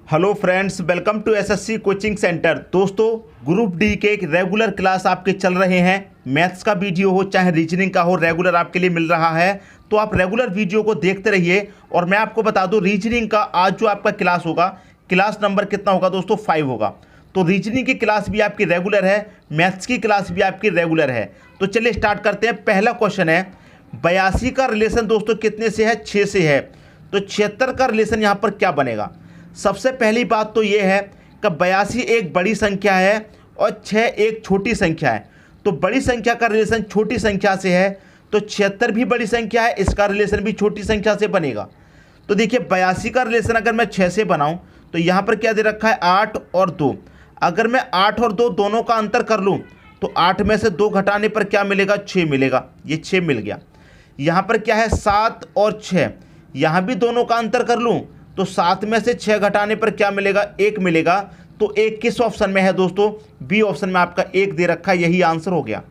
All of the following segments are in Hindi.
Hello friends, welcome to SSC coaching centre. दोस्तों, ग्रुप डी के एक रेगुलर क्लास आपके चल रहे हैं। मैथ्स का वीडियो हो चाहे रीजनिंग का हो, रेगुलर आपके लिए मिल रहा है। तो आप रेगुलर वीडियो को देखते रहिए। और मैं आपको बता दूं, रीजनिंग का आज जो आपका क्लास होगा, क्लास नंबर कितना होगा दोस्तों? 5 होगा। तो रीजनिंग की क्लास भी आपकी रेगुलर है, मैथ्स की क्लास भी आपकी रेगुलर है। तो चलिए स्टार्ट करते हैं। पहला क्वेश्चन है, 82 का रिलेशन दोस्तों कितने से है? 6 से है। तो 76 का रिलेशन यहाँ पर क्या बनेगा? सबसे पहली बात तो ये है कि 82 एक बड़ी संख्या है और 6 एक छोटी संख्या है। तो बड़ी संख्या का रिलेशन छोटी संख्या से है, तो 76 भी बड़ी संख्या है, इसका रिलेशन भी छोटी संख्या से बनेगा। तो देखिए, 82 का रिलेशन अगर मैं 6 से बनाऊं तो यहाँ पर क्या दे रखा है? 8 और 2। अगर मैं 8 और 2 दोनों का अंतर कर लूँ तो 8 में से 2 घटाने पर क्या मिलेगा? 6 मिलेगा। ये 6 मिल गया। यहाँ पर क्या है? 7 और 6। यहाँ भी दोनों का अंतर कर लूँ तो 7 में से 6 घटाने पर क्या मिलेगा? 1 मिलेगा। तो 1 किस ऑप्शन में है दोस्तों? बी ऑप्शन में आपका 1 दे रखा है। यही आंसर हो गया।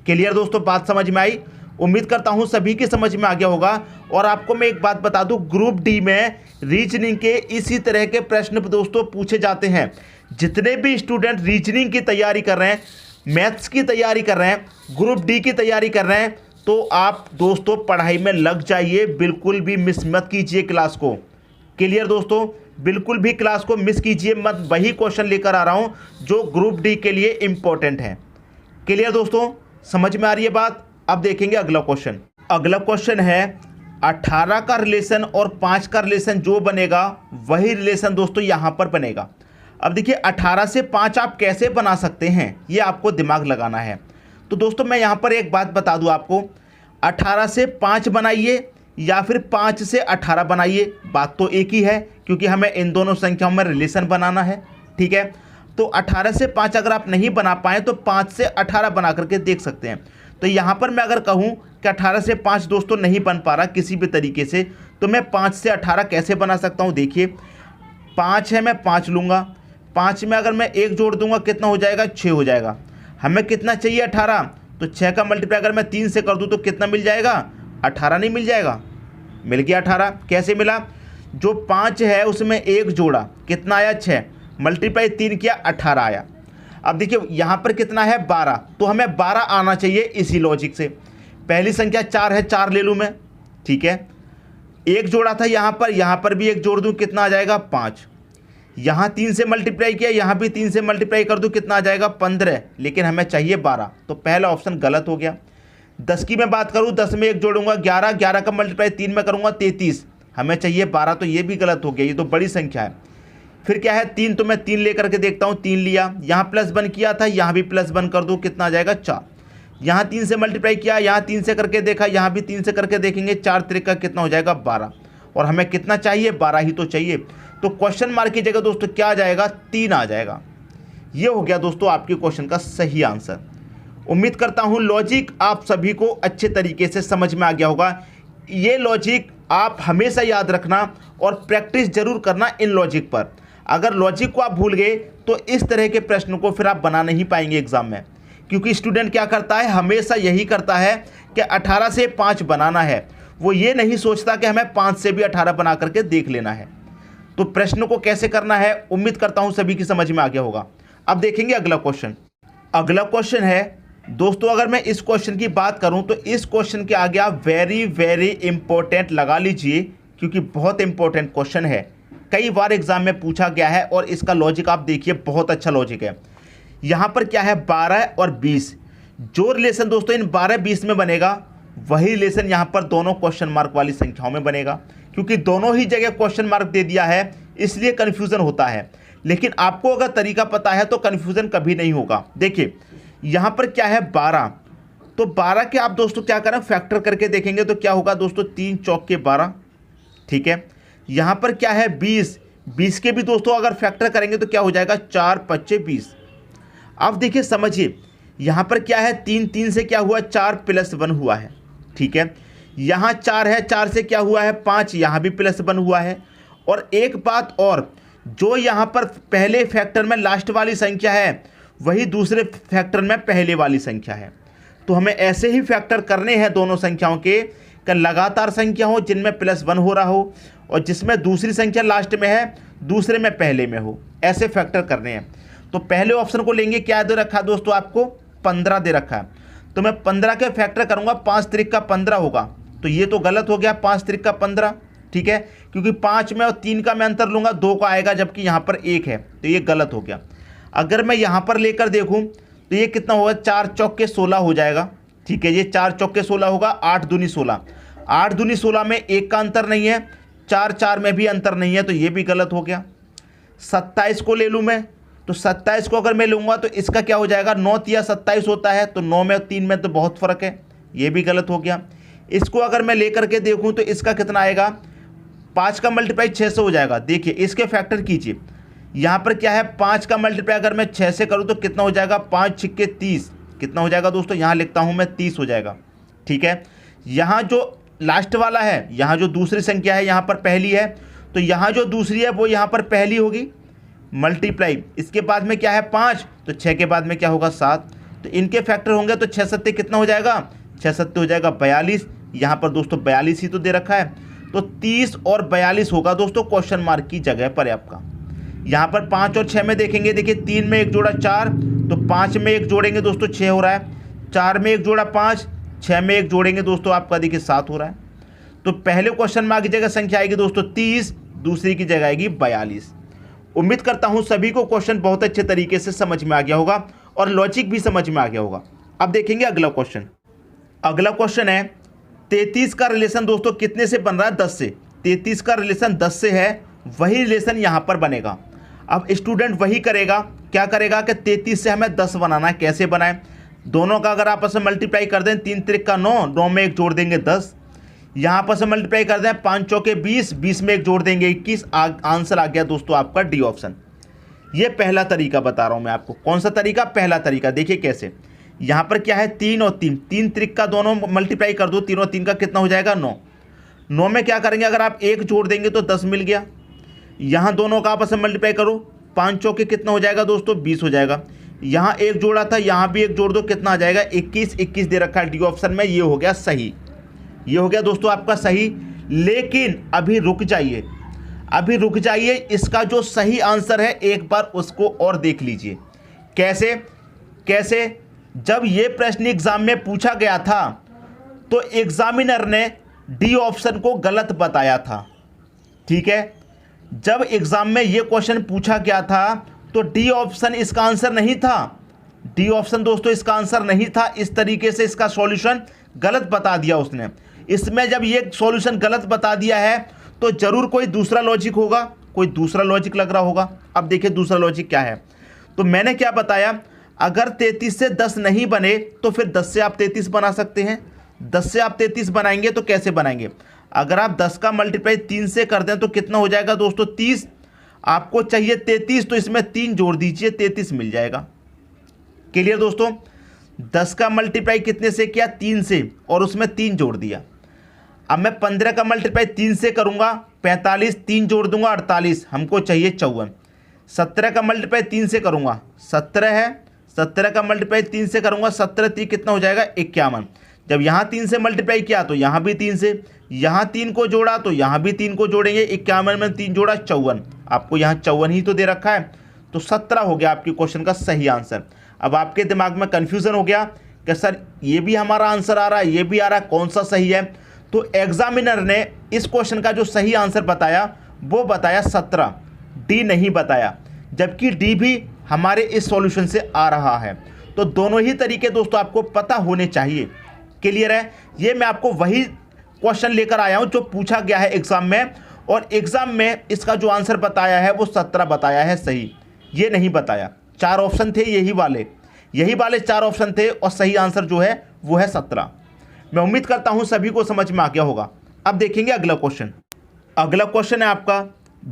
क्लियर दोस्तों, बात समझ में आई? उम्मीद करता हूं सभी की समझ में आ गया होगा। और आपको मैं एक बात बता दूं, ग्रुप डी में रीजनिंग के इसी तरह के प्रश्न दोस्तों पूछे जाते हैं। जितने भी स्टूडेंट रीजनिंग की तैयारी कर रहे हैं, मैथ्स की तैयारी कर रहे हैं, ग्रुप डी की तैयारी कर रहे हैं, तो आप दोस्तों पढ़ाई में लग जाइए। बिल्कुल भी मिस मत कीजिए क्लास को। क्लियर दोस्तों, बिल्कुल भी क्लास को मिस कीजिए मत। वही क्वेश्चन लेकर आ रहा हूं जो ग्रुप डी के लिए इंपॉर्टेंट है। क्लियर दोस्तों, समझ में आ रही है बात? अब देखेंगे अगला क्वेश्चन। अगला क्वेश्चन है, 18 का रिलेशन और 5 का रिलेशन जो बनेगा वही रिलेशन दोस्तों यहां पर बनेगा। अब देखिए, 18 से 5 आप कैसे बना सकते हैं, ये आपको दिमाग लगाना है। तो दोस्तों मैं यहां पर एक बात बता दूं आपको, 18 से 5 बनाइए या फिर 5 से 18 बनाइए, बात तो एक ही है, क्योंकि हमें इन दोनों संख्याओं में रिलेशन बनाना है। ठीक है, तो 18 से 5 अगर आप नहीं बना पाए तो 5 से 18 बना करके देख सकते हैं। तो यहाँ पर मैं अगर कहूँ कि 18 से 5 दोस्तों नहीं बन पा रहा किसी भी तरीके से, तो मैं 5 से 18 कैसे बना सकता हूँ? देखिए, 5 है, मैं 5 लूँगा। 5 में अगर मैं 1 जोड़ दूंगा कितना हो जाएगा? 6 हो जाएगा। हमें कितना चाहिए? 18। तो 6 का मल्टीप्लाई अगर मैं 3 से कर दूँ तो कितना मिल जाएगा? 18 नहीं मिल जाएगा? मिल गया 18। कैसे मिला? जो 5 है उसमें 1 जोड़ा, कितना आया? 6, मल्टीप्लाई 3 किया, 18 आया। अब देखिए यहाँ पर कितना है? 12। तो हमें 12 आना चाहिए इसी लॉजिक से। पहली संख्या 4 है, 4 ले लूँ मैं। ठीक है, 1 जोड़ा था यहाँ पर भी 1 जोड़ दूँ, कितना आ जाएगा? 5। यहाँ 3 से मल्टीप्लाई किया, यहाँ भी 3 से मल्टीप्लाई कर दूँ, कितना आ जाएगा? 15। लेकिन हमें चाहिए 12। तो पहला ऑप्शन गलत हो गया। 10 की मैं बात करूँ, 10 में 1 जोड़ूंगा 11, 11 का मल्टीप्लाई 3 में करूँगा 33, हमें चाहिए 12। तो ये भी गलत हो गया, ये तो बड़ी संख्या है। फिर क्या है? 3, तो मैं 3 लेकर के देखता हूँ। 3 लिया, यहाँ +1 किया था, यहाँ भी +1 कर दूँ, कितना आ जाएगा? 4। यहाँ 3 से मल्टीप्लाई किया, यहाँ 3 से करके देखा, यहाँ भी 3 से करके देखेंगे, 4 त्रिका कितना हो जाएगा? 12। और हमें कितना चाहिए? 12 ही तो चाहिए। तो क्वेश्चन मार्क की जगह दोस्तों क्या आ जाएगा? 3 आ जाएगा। ये हो गया दोस्तों आपके क्वेश्चन का सही आंसर। उम्मीद करता हूं लॉजिक आप सभी को अच्छे तरीके से समझ में आ गया होगा। ये लॉजिक आप हमेशा याद रखना और प्रैक्टिस जरूर करना इन लॉजिक पर। अगर लॉजिक को आप भूल गए तो इस तरह के प्रश्न को फिर आप बना नहीं पाएंगे एग्जाम में। क्योंकि स्टूडेंट क्या करता है? हमेशा यही करता है कि 18 से 5 बनाना है। वो ये नहीं सोचता कि हमें 5 से भी 18 बना करके देख लेना है। तो प्रश्न को कैसे करना है उम्मीद करता हूं सभी की समझ में आ गया होगा। अब देखेंगे अगला क्वेश्चन। अगला क्वेश्चन है दोस्तों, अगर मैं इस क्वेश्चन की बात करूं तो इस क्वेश्चन के आगे आप वेरी वेरी इंपॉर्टेंट लगा लीजिए, क्योंकि बहुत इंपॉर्टेंट क्वेश्चन है। कई बार एग्जाम में पूछा गया है और इसका लॉजिक आप देखिए, बहुत अच्छा लॉजिक है। यहां पर क्या है? 12 और 20। जो रिलेशन दोस्तों इन 12-20 में बनेगा वही रिलेशन यहां पर दोनों क्वेश्चन मार्क वाली संख्याओं में बनेगा। क्योंकि दोनों ही जगह क्वेश्चन मार्क दे दिया है, इसलिए कन्फ्यूजन होता है। लेकिन आपको अगर तरीका पता है तो कन्फ्यूजन कभी नहीं होगा। देखिए यहाँ पर क्या है? 12। तो 12 के आप दोस्तों क्या करें? फैक्टर करके देखेंगे तो क्या होगा दोस्तों? 3 चौक के 12। ठीक है, यहाँ पर क्या है? 20। 20 के भी दोस्तों अगर फैक्टर करेंगे तो क्या हो जाएगा? 4 5 20। अब देखिए समझिए, यहाँ पर क्या है? 3 3 से क्या हुआ? 4 +1 हुआ है। ठीक है, यहाँ 4 है, 4 से क्या हुआ है? 5, यहाँ भी +1 हुआ है। और एक बात और, जो यहाँ पर पहले फैक्टर में लास्ट वाली संख्या है वही दूसरे फैक्टर में पहले वाली संख्या है। तो हमें ऐसे ही फैक्टर करने हैं दोनों संख्याओं के, कि लगातार संख्या हो जिनमें +1 हो रहा हो और जिसमें दूसरी संख्या लास्ट में है दूसरे में पहले में हो, ऐसे फैक्टर करने हैं। तो पहले ऑप्शन को लेंगे, क्या दे रखा है दोस्तों आपको 15 दे रखा है, तो मैं 15 के फैक्टर करूँगा, 5 त्रिक का 15 होगा, तो ये तो गलत हो गया 5 त्रिक का 15, ठीक है, क्योंकि 5 में और 3 का मैं अंतर लूँगा 2 का आएगा, जबकि यहाँ पर 1 है, तो ये गलत हो गया। अगर मैं यहाँ पर लेकर देखूँ तो ये कितना होगा, 4 चौके 16 हो जाएगा, ठीक है, ये 4 चौके 16 होगा, 8 दूनी 16, 8 दूनी 16 में 1 का अंतर नहीं है, 4 4 में भी अंतर नहीं है, तो ये भी गलत हो गया। 27 को ले लूँ मैं, तो 27 को अगर मैं लूँगा तो इसका क्या हो जाएगा, 9 तिया 27 होता है, तो 9 में और 3 में तो बहुत फ़र्क है, ये भी गलत हो गया। इसको अगर मैं लेकर के देखूँ तो इसका कितना आएगा, 5 का मल्टीप्लाई 6 से हो जाएगा। देखिए इसके फैक्टर कीजिए, यहाँ पर क्या है, 5 का मल्टीप्लाई अगर मैं 6 से करूँ तो कितना हो जाएगा, 5 छिक्के 30, कितना हो जाएगा दोस्तों, यहाँ लिखता हूँ मैं 30 हो जाएगा, ठीक है। यहाँ जो लास्ट वाला है, यहाँ जो दूसरी संख्या है यहाँ पर पहली है, तो यहाँ जो दूसरी है वो यहाँ पर पहली होगी, मल्टीप्लाई इसके बाद में क्या है 5, तो 6 के बाद में क्या होगा 7, तो इनके फैक्टर होंगे, तो 6 सत्ते कितना हो जाएगा, 6 सत्ते हो जाएगा 42, यहाँ पर दोस्तों 42 ही तो दे रखा है, तो 30 और 42 होगा दोस्तों क्वेश्चन मार्क की जगह पर आपका। यहाँ पर 5 और 6 में देखेंगे, देखिए 3 में 1 जोड़ा 4, तो 5 में 1 जोड़ेंगे दोस्तों 6 हो रहा है, 4 में 1 जोड़ा 5, 6 में 1 जोड़ेंगे दोस्तों आपका देखिए 7 हो रहा है। तो पहले क्वेश्चन मार्क की जगह संख्या आएगी दोस्तों 30, दूसरी की जगह आएगी 42। उम्मीद करता हूँ सभी को क्वेश्चन बहुत अच्छे तरीके से समझ में आ गया होगा और लॉजिक भी समझ में आ गया होगा। अब देखेंगे अगला क्वेश्चन। अगला क्वेश्चन है 33 का रिलेशन दोस्तों कितने से बन रहा है, 10 से। 33 का रिलेशन 10 से है, वही रिलेशन यहाँ पर बनेगा। अब स्टूडेंट वही करेगा, क्या करेगा कि 33 से हमें 10 बनाना है, कैसे बनाएं, दोनों का अगर आपस में मल्टीप्लाई कर दें, 3 त्रिक का 9, 9 में 1 जोड़ देंगे 10, यहाँ आपस में मल्टीप्लाई कर दें 5 चौके 20, 20 में 1 जोड़ देंगे 21, आंसर आ गया दोस्तों आपका डी ऑप्शन। ये पहला तरीका बता रहा हूँ मैं आपको। कौन सा तरीका, पहला तरीका। देखिए कैसे, यहाँ पर क्या है 3 और 3, 3 त्रिक का दोनों मल्टीप्लाई कर दो, 3 और 3 का कितना हो जाएगा 9, 9 में क्या करेंगे, अगर आप 1 जोड़ देंगे तो 10 मिल गया, यहाँ दोनों का आपस में मल्टीप्लाई करो, 5 चौके कितना हो जाएगा दोस्तों 20 हो जाएगा, यहाँ 1 जोड़ा था, यहाँ भी 1 जोड़ दो, कितना आ जाएगा 21, 21 दे रखा है डी ऑप्शन में, ये हो गया सही, ये हो गया दोस्तों आपका सही। लेकिन अभी रुक जाइए, अभी रुक जाइए, इसका जो सही आंसर है एक बार उसको और देख लीजिए। कैसे कैसे, जब ये प्रश्न एग्जाम में पूछा गया था तो एग्जामिनर ने डी ऑप्शन को गलत बताया था, ठीक है। जब एग्जाम में ये क्वेश्चन पूछा गया था तो डी ऑप्शन इसका आंसर नहीं था, डी ऑप्शन दोस्तों इसका आंसर नहीं था। इस तरीके से इसका सॉल्यूशन गलत बता दिया उसने। इसमें जब ये सॉल्यूशन गलत बता दिया है तो जरूर कोई दूसरा लॉजिक होगा, कोई दूसरा लॉजिक लग रहा होगा। अब देखिए दूसरा लॉजिक क्या है। तो मैंने क्या बताया, अगर 33 से 10 नहीं बने तो फिर 10 से आप 33 बना सकते हैं। 10 से आप 33 बनाएंगे तो कैसे बनाएंगे, अगर आप 10 का मल्टीप्लाई 3 से कर दें तो कितना हो जाएगा दोस्तों 30, आपको चाहिए 33, तो इसमें 3 जोड़ दीजिए 33 मिल जाएगा। क्लियर दोस्तों, 10 का मल्टीप्लाई कितने से किया 3 से, और उसमें 3 जोड़ दिया। अब मैं 15 का मल्टीप्लाई 3 से करूंगा 45, 3 जोड़ दूंगा 48, हमको चाहिए 54। 17 का मल्टीप्लाई 3 से करूंगा 17 है, 17 का मल्टीप्लाई 3 से करूंगा 17 3 कितना हो जाएगा 51। जब यहाँ 3 से मल्टीप्लाई किया तो यहाँ भी 3 से, यहाँ 3 को जोड़ा तो यहाँ भी 3 को जोड़ेंगे, 51 में 3 जोड़ा 54, आपको यहाँ 54 ही तो दे रखा है, तो 17 हो गया आपके क्वेश्चन का सही आंसर। अब आपके दिमाग में कन्फ्यूज़न हो गया कि सर ये भी हमारा आंसर आ रहा है, ये भी आ रहा है, कौन सा सही है। तो एग्जामिनर ने इस क्वेश्चन का जो सही आंसर बताया वो बताया 17, डी नहीं बताया, जबकि डी भी हमारे इस सॉल्यूशन से आ रहा है। तो दोनों ही तरीके दोस्तों आपको पता होने चाहिए। क्लियर है, ये मैं आपको वही क्वेश्चन लेकर आया हूं जो पूछा गया है एग्जाम में, और एग्जाम में इसका जो आंसर बताया है वो 17 बताया है सही, ये नहीं बताया। 4 ऑप्शन थे, यही वाले 4 ऑप्शन थे, और सही आंसर जो है वो है 17। मैं उम्मीद करता हूं सभी को समझ में आ गया होगा। अब देखेंगे अगला क्वेश्चन। अगला क्वेश्चन है आपका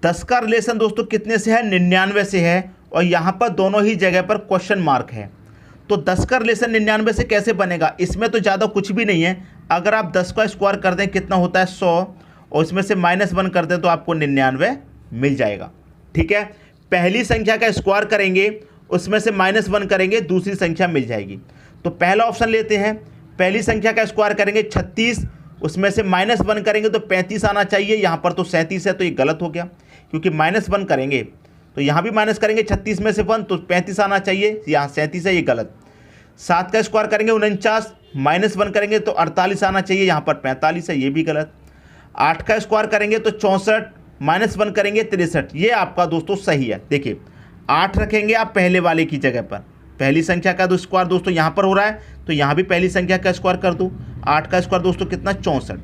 10 का रिलेशन दोस्तों कितने से है, 99 से है, और यहाँ पर दोनों ही जगह पर क्वेश्चन मार्क है। तो 10 का रिलेशन 99 से कैसे बनेगा, इसमें तो ज़्यादा कुछ भी नहीं है। अगर आप 10 का स्क्वायर कर दें कितना होता है 100, और इसमें से -1 कर दें तो आपको 99 मिल जाएगा। ठीक है, पहली संख्या का स्क्वायर करेंगे, उसमें से -1 करेंगे, दूसरी संख्या मिल जाएगी। तो पहला ऑप्शन लेते हैं, पहली संख्या का स्क्वायर करेंगे 36, उसमें से -1 करेंगे तो 35 आना चाहिए, यहाँ पर तो 37 है, तो ये गलत हो गया क्योंकि -1 करेंगे तो यहाँ भी माइनस करेंगे 36 में से 1 तो 35 आना चाहिए, यहाँ 37 है, ये गलत। 7 का स्क्वायर करेंगे 49, -1 करेंगे तो 48 आना चाहिए, यहाँ पर 45 है, ये भी गलत। 8 का स्क्वायर करेंगे तो 64, -1 करेंगे 63, ये आपका दोस्तों सही है। देखिए 8 रखेंगे आप पहले वाले की जगह पर, पहली संख्या का दो स्क्वायर दोस्तों यहाँ पर हो रहा है तो यहाँ भी पहली संख्या का स्क्वायर कर दो। 8 का स्क्वायर दोस्तों कितना 64,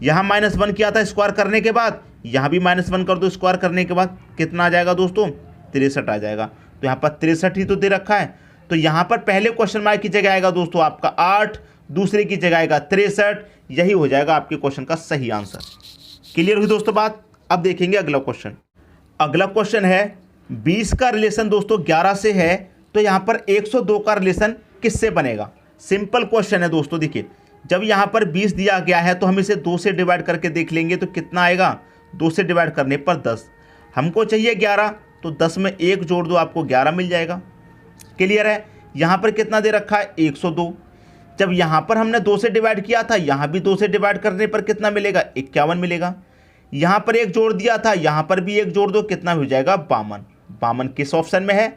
यहाँ -1 किया था स्क्वायर करने के बाद, यहाँ भी -1 कर दो स्क्वायर करने के बाद, कितना आ जाएगा दोस्तों 63 आ जाएगा। तो यहाँ पर 63 ही तो दे रखा है, तो यहाँ पर पहले क्वेश्चन मार्क की जगह आएगा दोस्तों आपका 8, दूसरे की जगह आएगा 63, यही हो जाएगा आपके क्वेश्चन का सही आंसर। क्लियर हुई दोस्तों बात। अब देखेंगे अगला क्वेश्चन। अगला क्वेश्चन है 20 का रिलेशन दोस्तों 11 से है, तो यहाँ पर 102 का रिलेशन किससे बनेगा। सिंपल क्वेश्चन है दोस्तों। देखिए जब यहाँ पर 20 दिया गया है तो हम इसे 2 से डिवाइड करके देख लेंगे तो कितना आएगा, 2 से डिवाइड करने पर 10, हमको चाहिए 11 तो 10 में 1 जोड़ दो आपको 11 मिल जाएगा। क्लियर है। यहाँ पर कितना दे रखा है 102, जब यहाँ पर हमने 2 से डिवाइड किया था यहाँ भी 2 से डिवाइड करने पर कितना मिलेगा 51 मिलेगा। यहाँ पर 1 जोड़ दिया था यहाँ पर भी 1 जोड़ दो, कितना हो जाएगा 52। 52 किस ऑप्शन में है,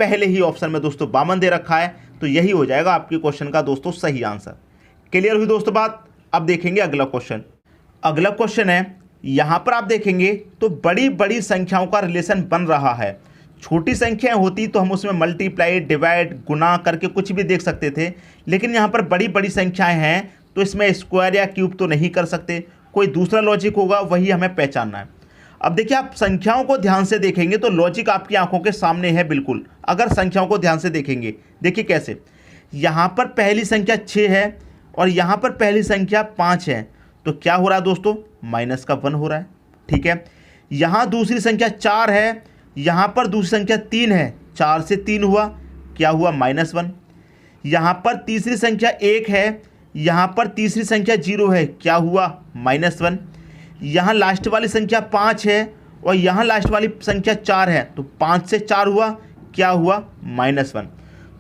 पहले ही ऑप्शन में दोस्तों 52 दे रखा है, तो यही हो जाएगा आपके क्वेश्चन का दोस्तों सही आंसर। क्लियर हुई दोस्तों बात। अब देखेंगे अगला क्वेश्चन। अगला क्वेश्चन है यहाँ पर आप देखेंगे तो बड़ी बड़ी संख्याओं का रिलेशन बन रहा है। छोटी संख्याएं होती तो हम उसमें मल्टीप्लाई, डिवाइड, गुना करके कुछ भी देख सकते थे, लेकिन यहाँ पर बड़ी बड़ी संख्याएं हैं तो इसमें स्क्वायर या क्यूब तो नहीं कर सकते, कोई दूसरा लॉजिक होगा, वही हमें पहचानना है। अब देखिए आप संख्याओं को ध्यान से देखेंगे तो लॉजिक आपकी आंखों के सामने है बिल्कुल। अगर संख्याओं को ध्यान से देखेंगे, देखिए कैसे, यहाँ पर पहली संख्या 6 है और यहाँ पर पहली संख्या 5 है, तो क्या हो रहा है दोस्तों -1 हो रहा है। ठीक है। यहाँ दूसरी संख्या 4 है, यहाँ पर दूसरी संख्या 3 है, 4 से 3 हुआ, क्या हुआ -1। यहाँ पर तीसरी संख्या 1 है, यहाँ पर तीसरी संख्या 0 है, क्या हुआ -1। यहाँ लास्ट वाली संख्या 5 है और यहाँ लास्ट वाली संख्या 4 है, तो 5 से 4 हुआ, क्या हुआ -1।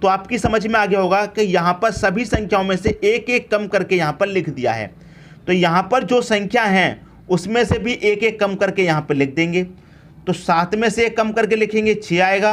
तो आपकी समझ में आ गया होगा कि यहाँ पर सभी संख्याओं में से एक एक कम करके यहाँ पर लिख दिया है। तो यहाँ पर जो संख्या हैं उसमें से भी एक एक कम करके यहाँ पर लिख देंगे। तो 7 में से एक कम करके लिखेंगे 6 आएगा,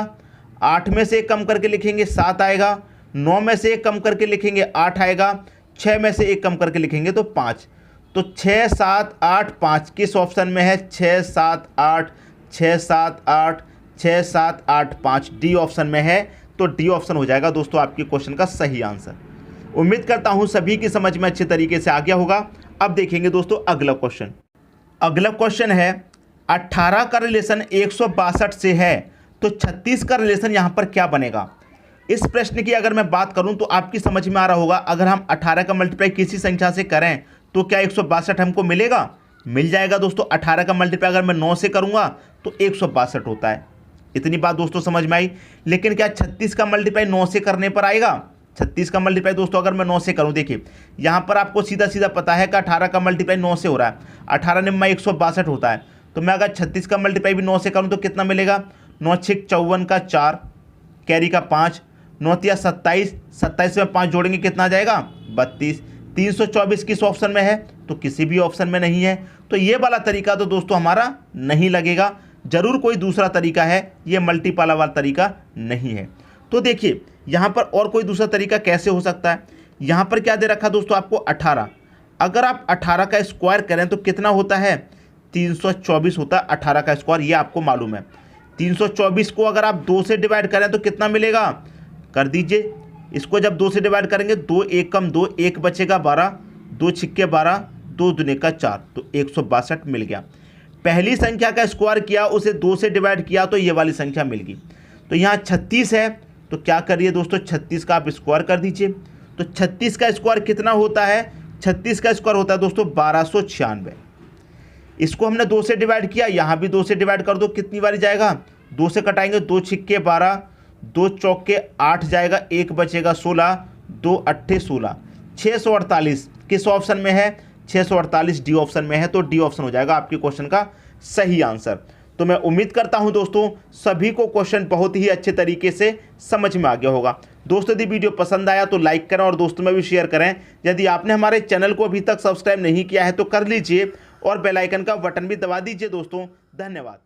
8 में से एक कम करके लिखेंगे 7 आएगा, 9 में से एक कम करके लिखेंगे 8 आएगा, 6 में से एक कम करके लिखेंगे तो 5। तो 6 7 8 5 किस ऑप्शन में है, 6 7 8 6 7 8 6 7 8 5 डी ऑप्शन में है। तो डी ऑप्शन हो जाएगा दोस्तों आपके क्वेश्चन का सही आंसर। उम्मीद करता हूं सभी की समझ में अच्छे तरीके से आ गया होगा। अब देखेंगे दोस्तों अगला क्वेश्चन। अगला क्वेश्चन है 18 का रिलेशन 162 से है, तो 36 का रिलेशन यहाँ पर क्या बनेगा। इस प्रश्न की अगर मैं बात करूं तो आपकी समझ में आ रहा होगा, अगर हम 18 का मल्टीप्लाई किसी संख्या से करें तो क्या 162 हमको मिलेगा, मिल जाएगा दोस्तों। 18 का मल्टीप्लाई अगर मैं 9 से करूंगा तो 162 होता है। इतनी बात दोस्तों समझ में आई। लेकिन क्या 36 का मल्टीप्लाई 9 से करने पर आएगा। 36 का मल्टीप्लाई दोस्तों अगर मैं 9 से करूं, देखिए यहाँ पर आपको सीधा सीधा पता है कि 18 का मल्टीप्लाई 9 से हो रहा है, 18 निम्मा 162 होता है। तो मैं अगर 36 का मल्टीप्लाई भी 9 से करूं तो कितना मिलेगा, 9 6 54 का 4, कैरी का 5, 9 तिया 27, 27 में 5 जोड़ेंगे कितना आ जाएगा 32। 324 किस ऑप्शन में है, तो किसी भी ऑप्शन में नहीं है। तो ये वाला तरीका तो दोस्तों हमारा नहीं लगेगा, जरूर कोई दूसरा तरीका है, ये मल्टीपल वाला तरीका नहीं है। तो देखिए यहाँ पर और कोई दूसरा तरीका कैसे हो सकता है। यहाँ पर क्या दे रखा दोस्तों आपको 18, अगर आप 18 का स्क्वायर करें तो कितना होता है 324 होता है 18 का स्क्वायर, ये आपको मालूम है। 324 को अगर आप 2 से डिवाइड करें तो कितना मिलेगा, कर दीजिए। इसको जब 2 से डिवाइड करेंगे 2 1 कम 2, 1 बचेगा 12, 2 छिक्के 12, 2 दूने का 4, तो 162 मिल गया। पहली संख्या का स्क्वायर किया, उसे 2 से डिवाइड किया तो ये वाली संख्या मिल गई। तो यहाँ 36 है, तो क्या करिए दोस्तों 36 का आप स्क्वायर कर दीजिए। तो 36 का स्क्वायर कितना होता है, 36 का स्क्वायर होता है दोस्तों 1296। इसको हमने 2 से डिवाइड किया, यहाँ भी 2 से डिवाइड कर दो, कितनी बारी जाएगा, 2 से कटाएंगे 2 छिक्के 12, 2 चौके 8 जाएगा, 1 बचेगा 16, 2 अट्ठे 16, 648 किस ऑप्शन में है, 648 डी ऑप्शन में है। तो डी ऑप्शन हो जाएगा आपके क्वेश्चन का सही आंसर। तो मैं उम्मीद करता हूं दोस्तों सभी को क्वेश्चन बहुत ही अच्छे तरीके से समझ में आ गया होगा। दोस्तों यदि वीडियो पसंद आया तो लाइक करें और दोस्तों में भी शेयर करें। यदि आपने हमारे चैनल को अभी तक सब्सक्राइब नहीं किया है तो कर लीजिए और बेल आइकन का बटन भी दबा दीजिए दोस्तों। धन्यवाद।